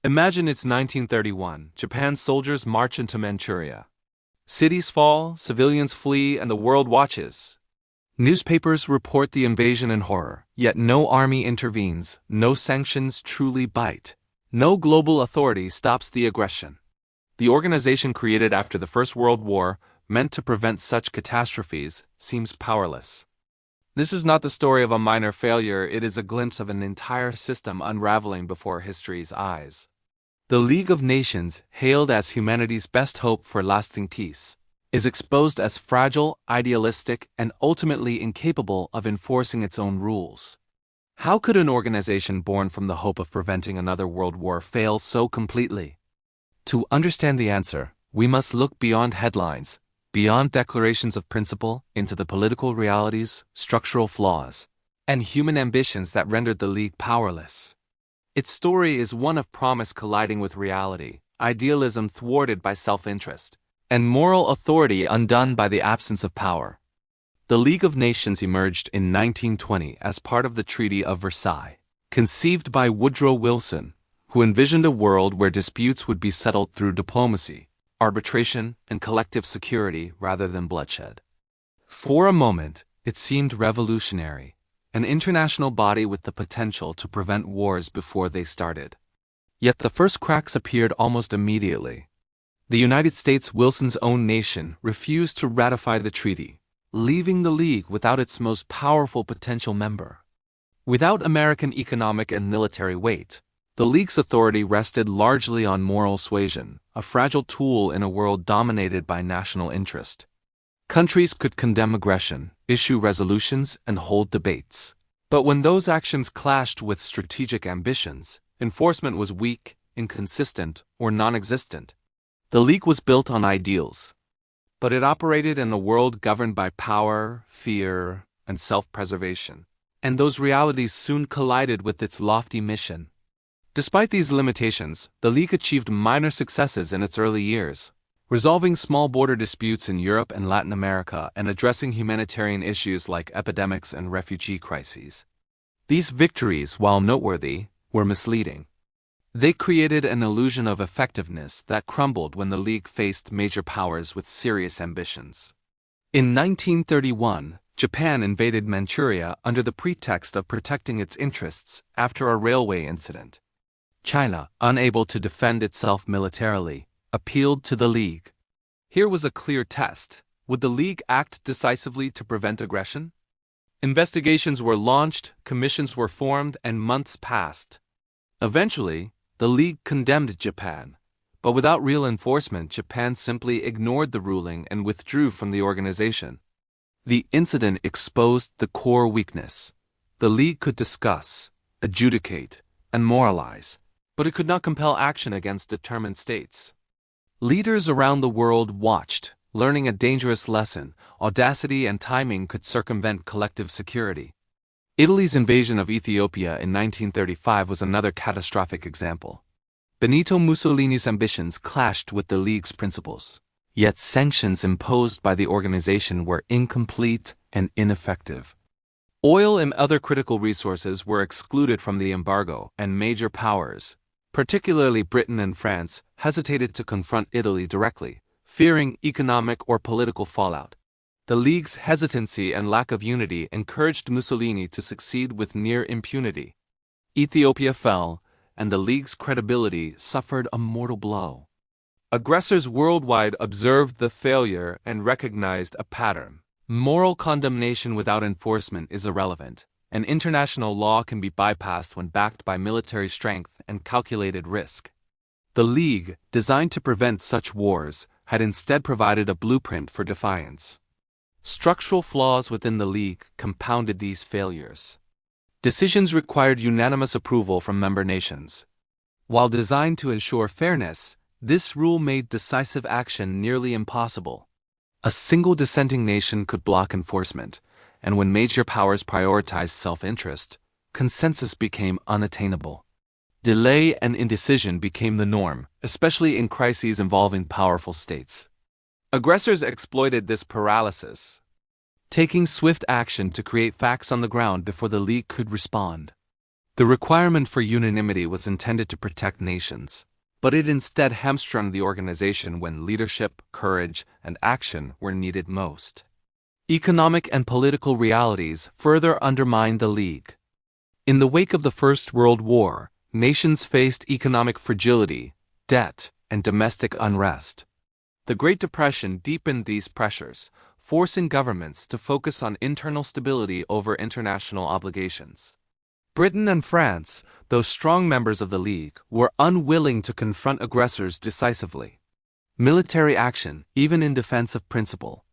Imagine it's 1931. Japan's soldiers march into Manchuria. Cities fall, civilians flee, and the world watches. Newspapers report the invasion in horror, yet no army intervenes, no sanctions truly bite. No global authority stops the aggression. The organization created after the First World War, meant to prevent such catastrophes, seems powerless. This is not the story of a minor failure, it is a glimpse of an entire system unraveling before history's eyes. The League of Nations, hailed as humanity's best hope for lasting peace, is exposed as fragile, idealistic, and ultimately incapable of enforcing its own rules. How could an organization born from the hope of preventing another world war fail so completely? To understand the answer, we must look beyond headlines, beyond declarations of principle, into the political realities, structural flaws, and human ambitions that rendered the League powerless. Its story is one of promise colliding with reality, idealism thwarted by self-interest, and moral authority undone by the absence of power. The League of Nations emerged in 1920 as part of the Treaty of Versailles, conceived by Woodrow Wilson, who envisioned a world where disputes would be settled through diplomacy, arbitration, and collective security rather than bloodshed. For a moment, it seemed revolutionary, an international body with the potential to prevent wars before they started. Yet the first cracks appeared almost immediately. The United States, Wilson's own nation, refused to ratify the treaty, leaving the League without its most powerful potential member. Without American economic and military weight, the League's authority rested largely on moral suasion, a fragile tool in a world dominated by national interest. Countries could condemn aggression, issue resolutions, and hold debates. But when those actions clashed with strategic ambitions, enforcement was weak, inconsistent, or non-existent. The League was built on ideals, but it operated in a world governed by power, fear, and self-preservation. And those realities soon collided with its lofty mission. Despite these limitations, the League achieved minor successes in its early years, resolving small border disputes in Europe and Latin America and addressing humanitarian issues like epidemics and refugee crises. These victories, while noteworthy, were misleading. They created an illusion of effectiveness that crumbled when the League faced major powers with serious ambitions. In 1931, Japan invaded Manchuria under the pretext of protecting its interests after a railway incident. China, unable to defend itself militarily, appealed to the League. Here was a clear test. Would the League act decisively to prevent aggression? Investigations were launched, commissions were formed, and months passed. Eventually, the League condemned Japan, but without real enforcement, Japan simply ignored the ruling and withdrew from the organization. The incident exposed the core weakness. The League could discuss, adjudicate, and moralize, but it could not compel action against determined states. Leaders around the world watched, learning a dangerous lesson: audacity and timing could circumvent collective security. Italy's invasion of Ethiopia in 1935 was another catastrophic example. Benito Mussolini's ambitions clashed with the League's principles, yet sanctions imposed by the organization were incomplete and ineffective. Oil and other critical resources were excluded from the embargo, and major powers, particularly Britain and France, hesitated to confront Italy directly, fearing economic or political fallout. The League's hesitancy and lack of unity encouraged Mussolini to succeed with near impunity. Ethiopia fell, and the League's credibility suffered a mortal blow. Aggressors worldwide observed the failure and recognized a pattern. Moral condemnation without enforcement is irrelevant, and international law can be bypassed when backed by military strength and calculated risk. The League, designed to prevent such wars, had instead provided a blueprint for defiance. Structural flaws within the League compounded these failures. Decisions required unanimous approval from member nations. While designed to ensure fairness, this rule made decisive action nearly impossible. A single dissenting nation could block enforcement, and when major powers prioritized self-interest, consensus became unattainable. Delay and indecision became the norm, especially in crises involving powerful states. Aggressors exploited this paralysis, taking swift action to create facts on the ground before the League could respond. The requirement for unanimity was intended to protect nations, but it instead hamstrung the organization when leadership, courage, and action were needed most. Economic and political realities further undermined the League. In the wake of the First World War, nations faced economic fragility, debt, and domestic unrest. The Great Depression deepened these pressures, forcing governments to focus on internal stability over international obligations. Britain and France, though strong members of the League, were unwilling to confront aggressors decisively. Military action, even in defense of principle,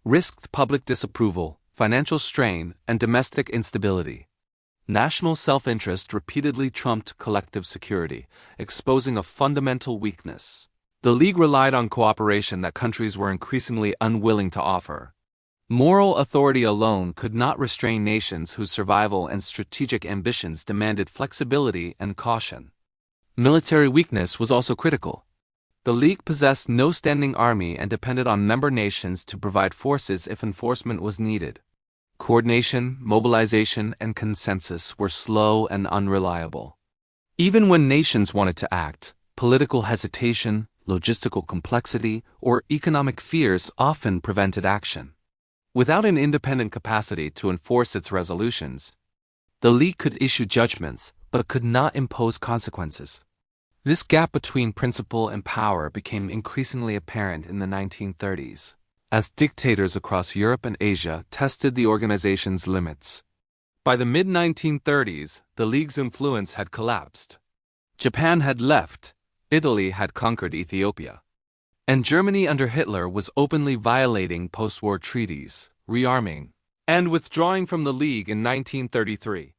risked public disapproval, financial strain, and domestic instability. National self-interest repeatedly trumped collective security, exposing a fundamental weakness. The League relied on cooperation that countries were increasingly unwilling to offer. Moral authority alone could not restrain nations whose survival and strategic ambitions demanded flexibility and caution. Military weakness was also critical. The League possessed no standing army and depended on member nations to provide forces if enforcement was needed. Coordination, mobilization, and consensus were slow and unreliable. Even when nations wanted to act, political hesitation, logistical complexity, or economic fears often prevented action. Without an independent capacity to enforce its resolutions, the League could issue judgments but could not impose consequences. This gap between principle and power became increasingly apparent in the 1930s, as dictators across Europe and Asia tested the organization's limits. By the mid-1930s, the League's influence had collapsed. Japan had left, Italy had conquered Ethiopia, and Germany under Hitler was openly violating post-war treaties, rearming, and withdrawing from the League in 1933.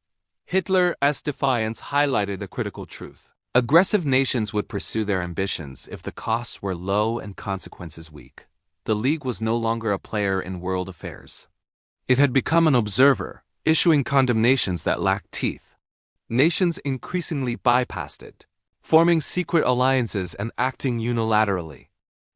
Hitler's defiance highlighted a critical truth. Aggressive nations would pursue their ambitions if the costs were low and consequences weak. The League was no longer a player in world affairs. It had become an observer, issuing condemnations that lacked teeth. Nations increasingly bypassed it, forming secret alliances and acting unilaterally.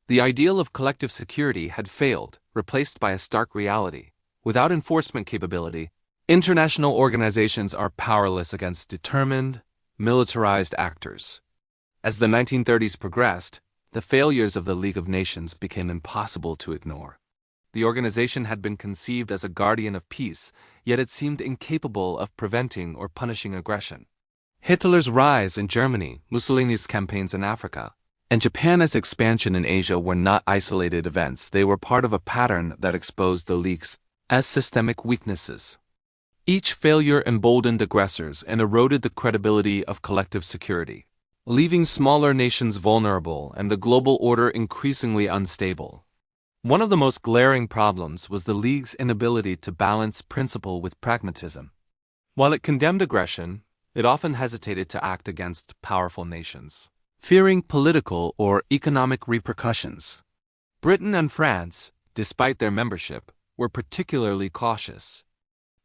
The ideal of collective security had failed, replaced by a stark reality. Without enforcement capability, international organizations are powerless against determined, militarized actors. As the 1930s progressed, the failures of the League of Nations became impossible to ignore. The organization had been conceived as a guardian of peace, yet it seemed incapable of preventing or punishing aggression. Hitler's rise in Germany, Mussolini's campaigns in Africa, and Japan's expansion in Asia were not isolated events. They were part of a pattern that exposed the League's systemic weaknesses. Each failure emboldened aggressors and eroded the credibility of collective security, leaving smaller nations vulnerable and the global order increasingly unstable. One of the most glaring problems was the League's inability to balance principle with pragmatism. While it condemned aggression, it often hesitated to act against powerful nations, fearing political or economic repercussions. Britain and France, despite their membership, were particularly cautious.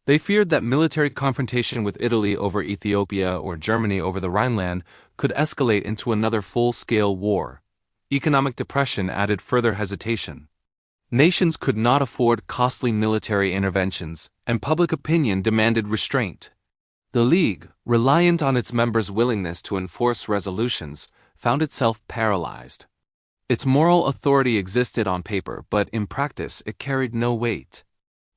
They feared that military confrontation with Italy over Ethiopia or Germany over the Rhineland could escalate into another full-scale war. Economic depression added further hesitation. Nations could not afford costly military interventions, and public opinion demanded restraint. The League, reliant on its members' willingness to enforce resolutions, found itself paralyzed. Its moral authority existed on paper, but in practice it carried no weight.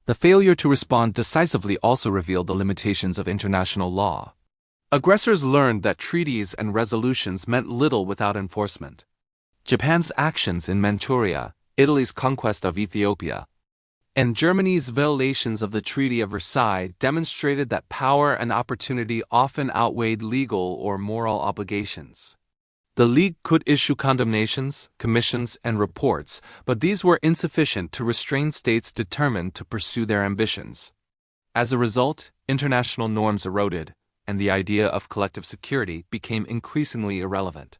The failure to respond decisively also revealed the limitations of international law. Aggressors learned that treaties and resolutions meant little without enforcement. Japan's actions in Manchuria, Italy's conquest of Ethiopia, and Germany's violations of the Treaty of Versailles demonstrated that power and opportunity often outweighed legal or moral obligations. The League could issue condemnations, commissions, and reports, but these were insufficient to restrain states determined to pursue their ambitions. As a result, international norms eroded, and the idea of collective security became increasingly irrelevant.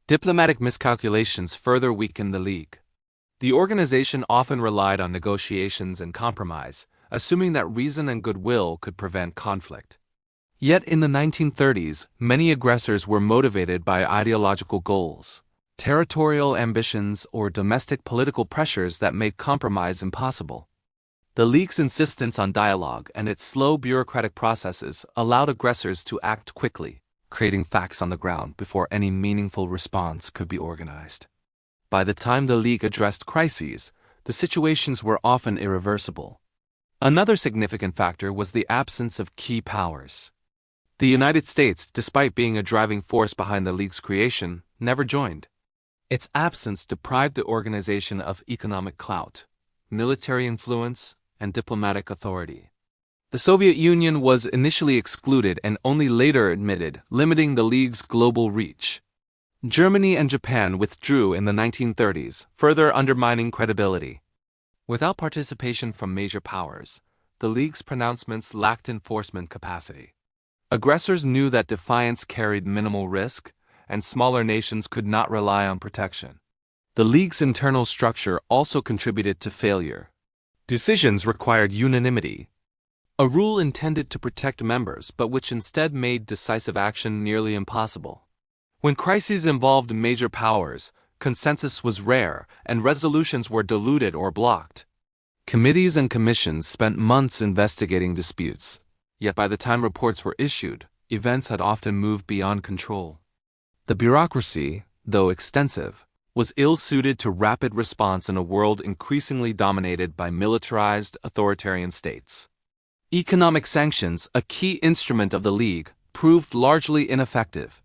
Diplomatic miscalculations further weakened the League. The organization often relied on negotiations and compromise, assuming that reason and goodwill could prevent conflict. Yet in the 1930s, many aggressors were motivated by ideological goals, territorial ambitions, or domestic political pressures that made compromise impossible. The League's insistence on dialogue and its slow bureaucratic processes allowed aggressors to act quickly, creating facts on the ground before any meaningful response could be organized. By the time the League addressed crises, the situations were often irreversible. Another significant factor was the absence of key powers. The United States, despite being a driving force behind the League's creation, never joined. Its absence deprived the organization of economic clout, military influence, and diplomatic authority. The Soviet Union was initially excluded and only later admitted, limiting the League's global reach. Germany and Japan withdrew in the 1930s, further undermining credibility. Without participation from major powers, the League's pronouncements lacked enforcement capacity. Aggressors knew that defiance carried minimal risk, and smaller nations could not rely on protection. The League's internal structure also contributed to failure. Decisions required unanimity, a rule intended to protect members but which instead made decisive action nearly impossible. When crises involved major powers, consensus was rare and resolutions were diluted or blocked. Committees and commissions spent months investigating disputes, yet by the time reports were issued, events had often moved beyond control. The bureaucracy, though extensive, was ill-suited to rapid response in a world increasingly dominated by militarized, authoritarian states. Economic sanctions, a key instrument of the League, proved largely ineffective.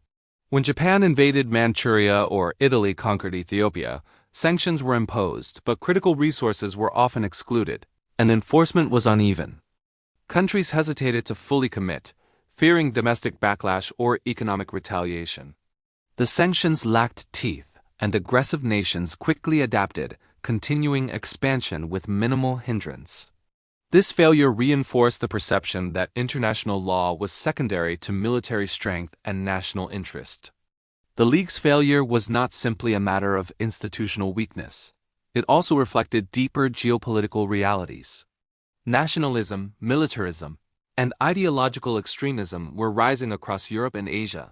When Japan invaded Manchuria or Italy conquered Ethiopia, sanctions were imposed, but critical resources were often excluded, and enforcement was uneven. Countries hesitated to fully commit, fearing domestic backlash or economic retaliation. The sanctions lacked teeth, and aggressive nations quickly adapted, continuing expansion with minimal hindrance. This failure reinforced the perception that international law was secondary to military strength and national interest. The League's failure was not simply a matter of institutional weakness. It also reflected deeper geopolitical realities. Nationalism, militarism, and ideological extremism were rising across Europe and Asia.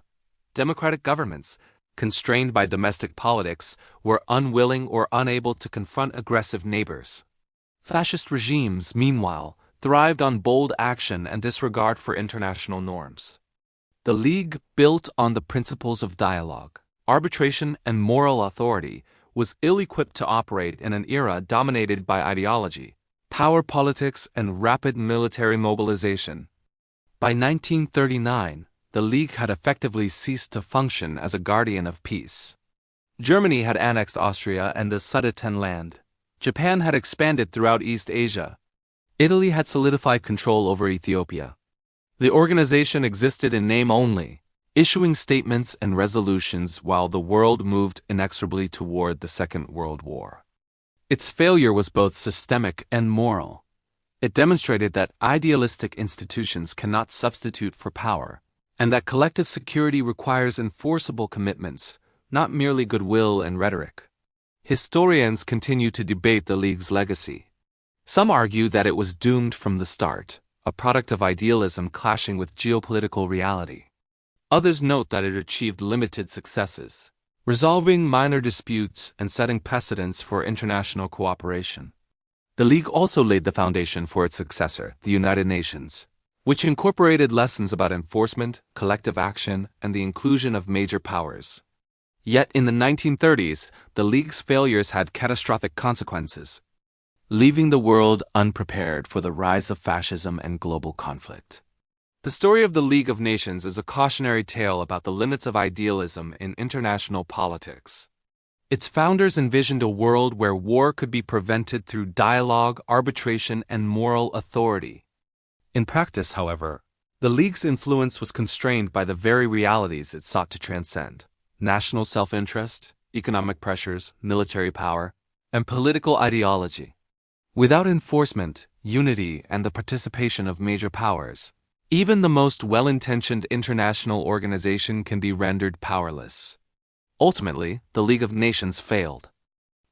Democratic governments, constrained by domestic politics, were unwilling or unable to confront aggressive neighbors. Fascist regimes, meanwhile, thrived on bold action and disregard for international norms. The League, built on the principles of dialogue, arbitration, and moral authority, was ill-equipped to operate in an era dominated by ideology, power politics, and rapid military mobilization. By 1939, the League had effectively ceased to function as a guardian of peace. Germany had annexed Austria and the Sudetenland. Japan had expanded throughout East Asia. Italy had solidified control over Ethiopia. The organization existed in name only, issuing statements and resolutions while the world moved inexorably toward the Second World War. Its failure was both systemic and moral. It demonstrated that idealistic institutions cannot substitute for power, and that collective security requires enforceable commitments, not merely goodwill and rhetoric. Historians continue to debate the League's legacy. Some argue that it was doomed from the start, a product of idealism clashing with geopolitical reality. Others note that it achieved limited successes, resolving minor disputes and setting precedents for international cooperation. The League also laid the foundation for its successor, the United Nations, which incorporated lessons about enforcement, collective action, and the inclusion of major powers. Yet in the 1930s, the League's failures had catastrophic consequences, leaving the world unprepared for the rise of fascism and global conflict. The story of the League of Nations is a cautionary tale about the limits of idealism in international politics. Its founders envisioned a world where war could be prevented through dialogue, arbitration, and moral authority. In practice, however, the League's influence was constrained by the very realities it sought to transcend: national self-interest, economic pressures, military power, and political ideology. Without enforcement, unity, and the participation of major powers, even the most well-intentioned international organization can be rendered powerless. Ultimately, the League of Nations failed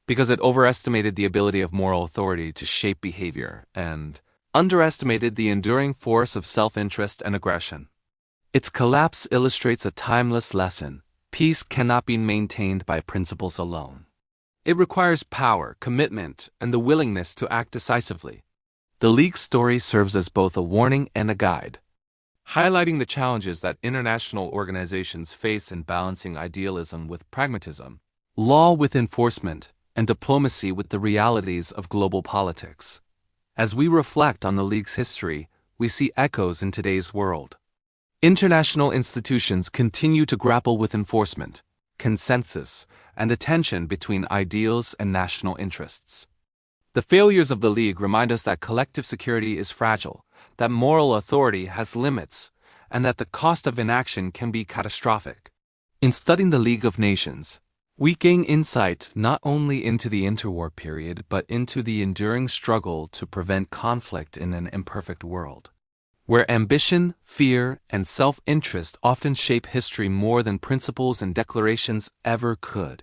because it overestimated the ability of moral authority to shape behavior and underestimated the enduring force of self-interest and aggression. Its collapse illustrates a timeless lesson: peace cannot be maintained by principles alone. It requires power, commitment, and the willingness to act decisively. The League's story serves as both a warning and a guide, highlighting the challenges that international organizations face in balancing idealism with pragmatism, law with enforcement, and diplomacy with the realities of global politics. As we reflect on the League's history, we see echoes in today's world. International institutions continue to grapple with enforcement, consensus, and the tension between ideals and national interests. The failures of the League remind us that collective security is fragile, that moral authority has limits, and that the cost of inaction can be catastrophic. In studying the League of Nations, we gain insight not only into the interwar period but into the enduring struggle to prevent conflict in an imperfect world, where ambition, fear, and self-interest often shape history more than principles and declarations ever could.